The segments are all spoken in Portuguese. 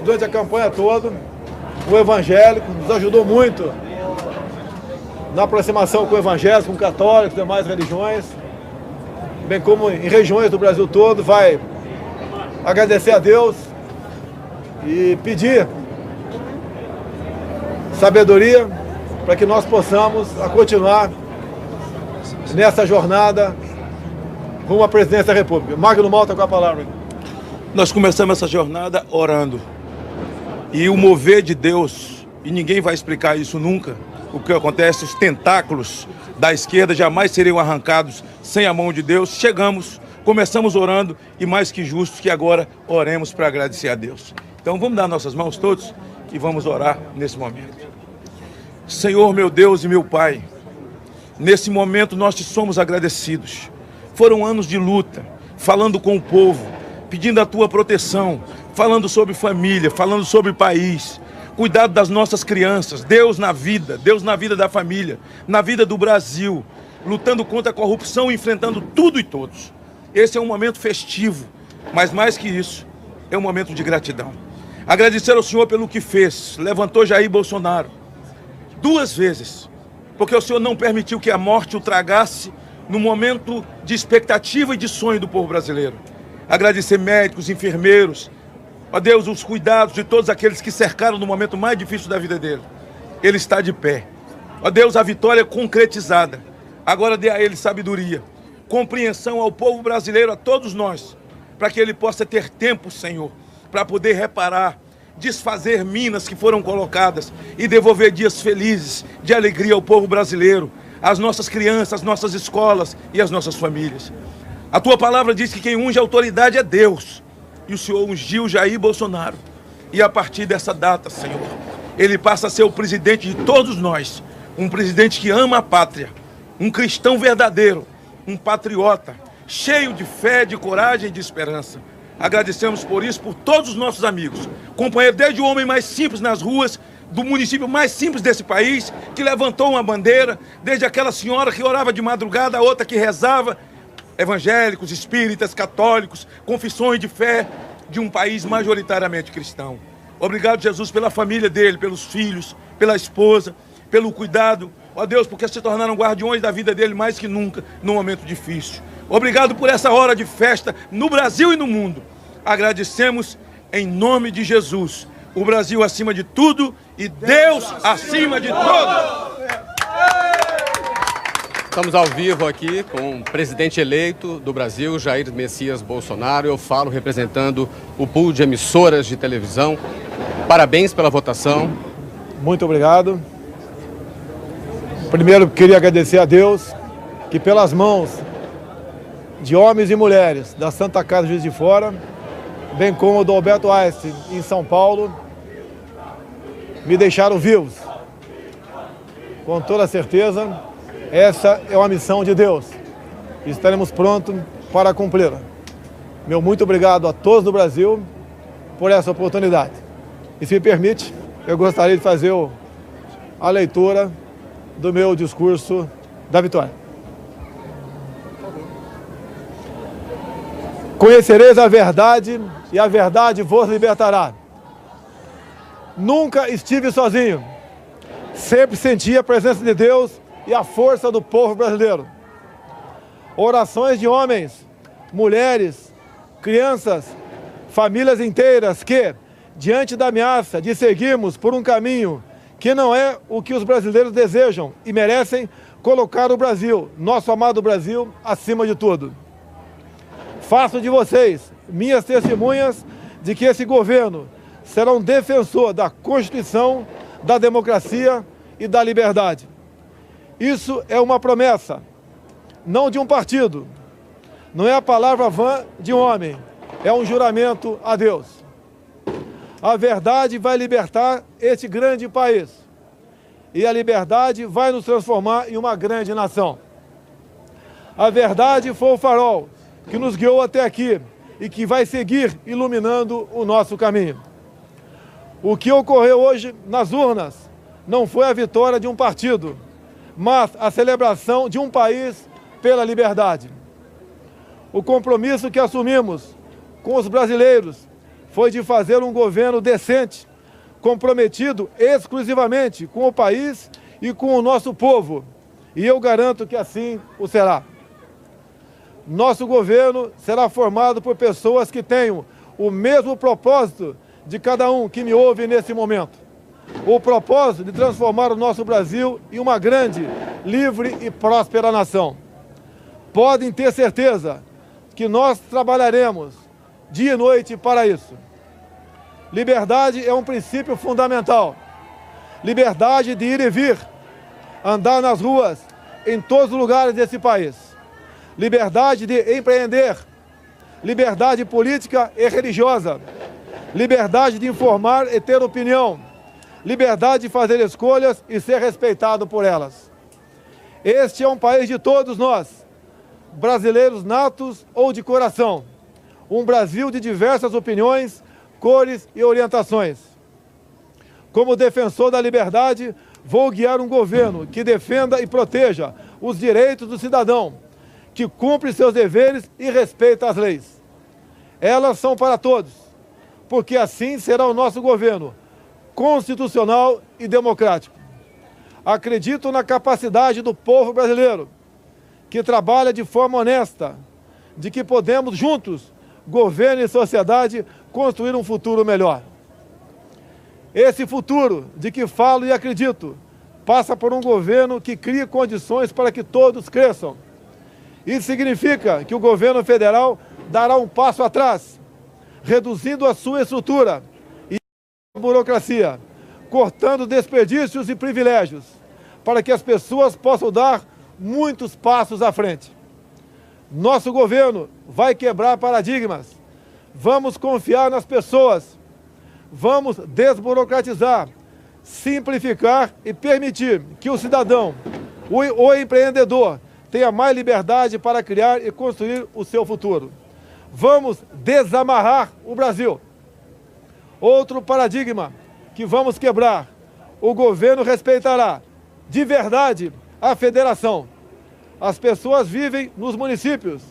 durante a campanha toda, o evangélico, nos ajudou muito na aproximação com o evangélico, com católicos, demais religiões, bem como em regiões do Brasil todo. Vai agradecer a Deus e pedir sabedoria para que nós possamos continuar nessa jornada rumo à presidência da República. Magno Malta com a palavra. Nós começamos essa jornada orando. E o mover de Deus, e ninguém vai explicar isso nunca, o que acontece, os tentáculos da esquerda jamais seriam arrancados sem a mão de Deus. Começamos orando, e mais que justo que agora oremos para agradecer a Deus. Então vamos dar nossas mãos todos e vamos orar nesse momento. Senhor, meu Deus e meu Pai, nesse momento nós te somos agradecidos. Foram anos de luta, falando com o povo, pedindo a tua proteção, falando sobre família, falando sobre país, cuidado das nossas crianças, Deus na vida da família, na vida do Brasil, lutando contra a corrupção, enfrentando tudo e todos. Esse é um momento festivo, mas mais que isso, é um momento de gratidão. Agradecer ao Senhor pelo que fez, levantou Jair Bolsonaro 2 vezes, porque o Senhor não permitiu que a morte o tragasse no momento de expectativa e de sonho do povo brasileiro. Agradecer médicos, enfermeiros, ó Deus, os cuidados de todos aqueles que cercaram no momento mais difícil da vida dele. Ele está de pé. Ó Deus, a vitória concretizada. Agora dê a ele sabedoria, compreensão ao povo brasileiro, a todos nós, para que ele possa ter tempo, Senhor, para poder reparar, desfazer minas que foram colocadas e devolver dias felizes, de alegria ao povo brasileiro, às nossas crianças, às nossas escolas e às nossas famílias. A tua palavra diz que quem unge a autoridade é Deus. E o Senhor ungiu Jair Bolsonaro. E a partir dessa data, Senhor, ele passa a ser o presidente de todos nós. Um presidente que ama a pátria. Um cristão verdadeiro. Um patriota. Cheio de fé, de coragem e de esperança. Agradecemos por isso, por todos os nossos amigos. Companheiro, desde o homem mais simples nas ruas, do município mais simples desse país, que levantou uma bandeira, desde aquela senhora que orava de madrugada, a outra que rezava, evangélicos, espíritas, católicos, confissões de fé de um país majoritariamente cristão. Obrigado, Jesus, pela família dele, pelos filhos, pela esposa, pelo cuidado. Ó Deus, porque se tornaram guardiões da vida dele mais que nunca, num momento difícil. Obrigado por essa hora de festa no Brasil e no mundo. Agradecemos em nome de Jesus. O Brasil acima de tudo e Deus acima de todos. Estamos ao vivo aqui com o presidente eleito do Brasil, Jair Messias Bolsonaro. Eu falo representando o pool de emissoras de televisão. Parabéns pela votação. Muito obrigado. Primeiro, queria agradecer a Deus que pelas mãos de homens e mulheres da Santa Casa Juiz de Fora, bem como do Alberto Einstein em São Paulo, me deixaram vivos. Com toda certeza, essa é uma missão de Deus. Estaremos prontos para cumpri-la. Meu muito obrigado a todos do Brasil por essa oportunidade. E se me permite, eu gostaria de fazer a leitura do meu discurso da vitória. Conhecereis a verdade e a verdade vos libertará. Nunca estive sozinho. Sempre senti a presença de Deus e a força do povo brasileiro. Orações de homens, mulheres, crianças, famílias inteiras que, diante da ameaça de seguirmos por um caminho que não é o que os brasileiros desejam e merecem, colocar o Brasil, nosso amado Brasil, acima de tudo. Faço de vocês minhas testemunhas de que esse governo será um defensor da Constituição, da democracia e da liberdade. Isso é uma promessa, não de um partido, não é a palavra vã de um homem, é um juramento a Deus. A verdade vai libertar este grande país e a liberdade vai nos transformar em uma grande nação. A verdade foi o farol que nos guiou até aqui e que vai seguir iluminando o nosso caminho. O que ocorreu hoje nas urnas não foi a vitória de um partido, mas a celebração de um país pela liberdade. O compromisso que assumimos com os brasileiros foi de fazer um governo decente, comprometido exclusivamente com o país e com o nosso povo. E eu garanto que assim o será. Nosso governo será formado por pessoas que tenham o mesmo propósito de cada um que me ouve nesse momento. O propósito de transformar o nosso Brasil em uma grande, livre e próspera nação. Podem ter certeza que nós trabalharemos dia e noite para isso. Liberdade é um princípio fundamental. Liberdade de ir e vir, andar nas ruas, em todos os lugares desse país. Liberdade de empreender, liberdade política e religiosa, liberdade de informar e ter opinião, liberdade de fazer escolhas e ser respeitado por elas. Este é um país de todos nós, brasileiros natos ou de coração, um Brasil de diversas opiniões, cores e orientações. Como defensor da liberdade, vou guiar um governo que defenda e proteja os direitos do cidadão, que cumpre seus deveres e respeita as leis. Elas são para todos, porque assim será o nosso governo, constitucional e democrático. Acredito na capacidade do povo brasileiro, que trabalha de forma honesta, de que podemos juntos, governo e sociedade, construir um futuro melhor. Esse futuro de que falo e acredito passa por um governo que crie condições para que todos cresçam. Isso significa que o governo federal dará um passo atrás, reduzindo a sua estrutura e a burocracia, cortando desperdícios e privilégios, para que as pessoas possam dar muitos passos à frente. Nosso governo vai quebrar paradigmas. Vamos confiar nas pessoas. Vamos desburocratizar, simplificar e permitir que o cidadão, o empreendedor, tenha mais liberdade para criar e construir o seu futuro. Vamos desamarrar o Brasil. Outro paradigma que vamos quebrar: o governo respeitará de verdade a federação. As pessoas vivem nos municípios,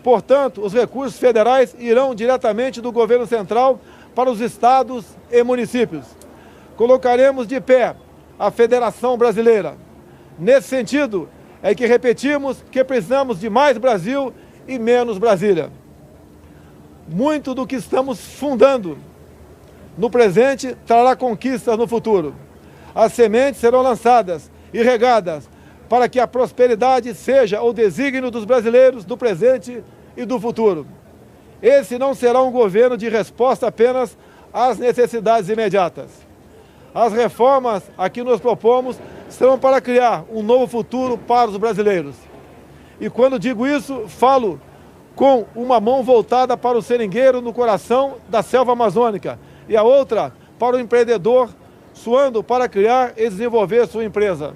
portanto, os recursos federais irão diretamente do governo central para os estados e municípios. Colocaremos de pé a Federação Brasileira. Nesse sentido, é que repetimos que precisamos de mais Brasil e menos Brasília. Muito do que estamos fundando no presente trará conquistas no futuro. As sementes serão lançadas e regadas para que a prosperidade seja o desígnio dos brasileiros do presente e do futuro. Esse não será um governo de resposta apenas às necessidades imediatas. As reformas a que nos propomos serão para criar um novo futuro para os brasileiros. E quando digo isso, falo com uma mão voltada para o seringueiro no coração da selva amazônica e a outra para o empreendedor suando para criar e desenvolver sua empresa.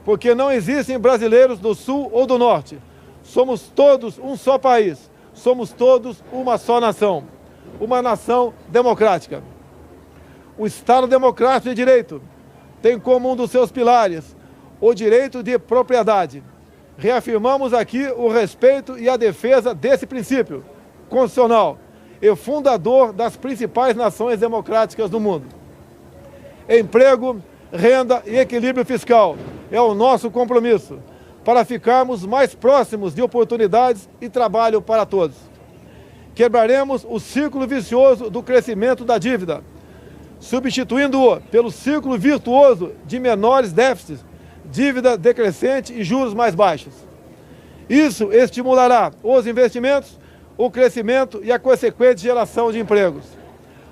Porque não existem brasileiros do Sul ou do Norte. Somos todos um só país. Somos todos uma só nação. Uma nação democrática. O Estado Democrático de Direito tem como um dos seus pilares o direito de propriedade. Reafirmamos aqui o respeito e a defesa desse princípio constitucional e fundador das principais nações democráticas do mundo. Emprego, renda e equilíbrio fiscal é o nosso compromisso para ficarmos mais próximos de oportunidades e trabalho para todos. Quebraremos o círculo vicioso do crescimento da dívida, substituindo-o pelo círculo virtuoso de menores déficits, dívida decrescente e juros mais baixos. Isso estimulará os investimentos, o crescimento e a consequente geração de empregos.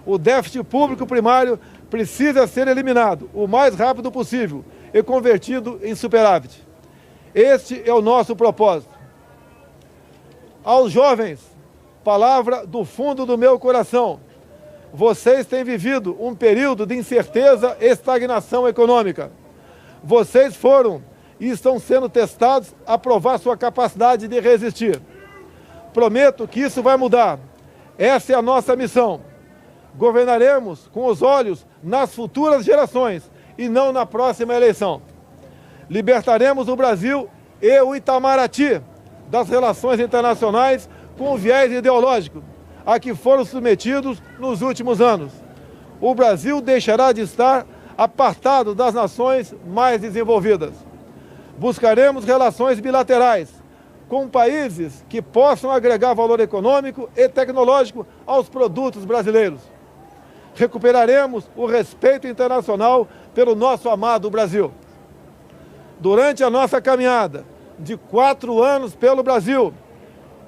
O déficit público primário precisa ser eliminado o mais rápido possível e convertido em superávit. Este é o nosso propósito. Aos jovens, palavra do fundo do meu coração: vocês têm vivido um período de incerteza e estagnação econômica. Vocês foram e estão sendo testados a provar sua capacidade de resistir. Prometo que isso vai mudar. Essa é a nossa missão. Governaremos com os olhos nas futuras gerações e não na próxima eleição. Libertaremos o Brasil e o Itamaraty das relações internacionais com viés ideológico, a que foram submetidos nos últimos anos. O Brasil deixará de estar apartado das nações mais desenvolvidas. Buscaremos relações bilaterais com países que possam agregar valor econômico e tecnológico aos produtos brasileiros. Recuperaremos o respeito internacional pelo nosso amado Brasil. Durante a nossa caminhada de 4 anos pelo Brasil,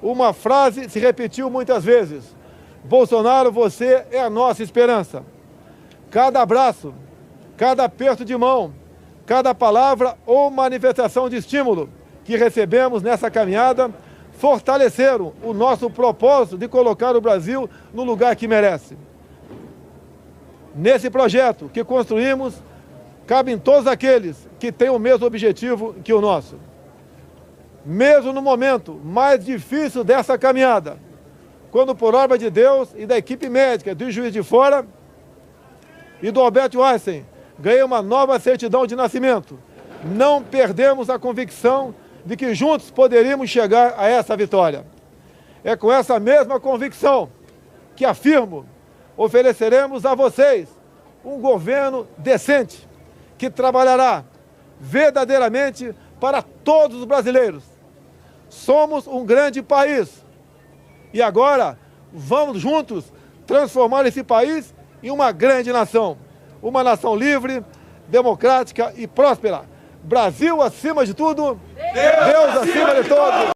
uma frase se repetiu muitas vezes: Bolsonaro, você é a nossa esperança. Cada abraço, cada aperto de mão, cada palavra ou manifestação de estímulo que recebemos nessa caminhada fortaleceram o nosso propósito de colocar o Brasil no lugar que merece. Nesse projeto que construímos, cabem todos aqueles que têm o mesmo objetivo que o nosso. Mesmo no momento mais difícil dessa caminhada, quando por obra de Deus e da equipe médica do Juiz de Fora e do Albert Einstein ganhei uma nova certidão de nascimento, não perdemos a convicção de que juntos poderíamos chegar a essa vitória. É com essa mesma convicção que afirmo, ofereceremos a vocês um governo decente, que trabalhará verdadeiramente para todos os brasileiros. Somos um grande país e agora vamos juntos transformar esse país em uma grande nação. Uma nação livre, democrática e próspera. Brasil acima de tudo, Deus acima de todos.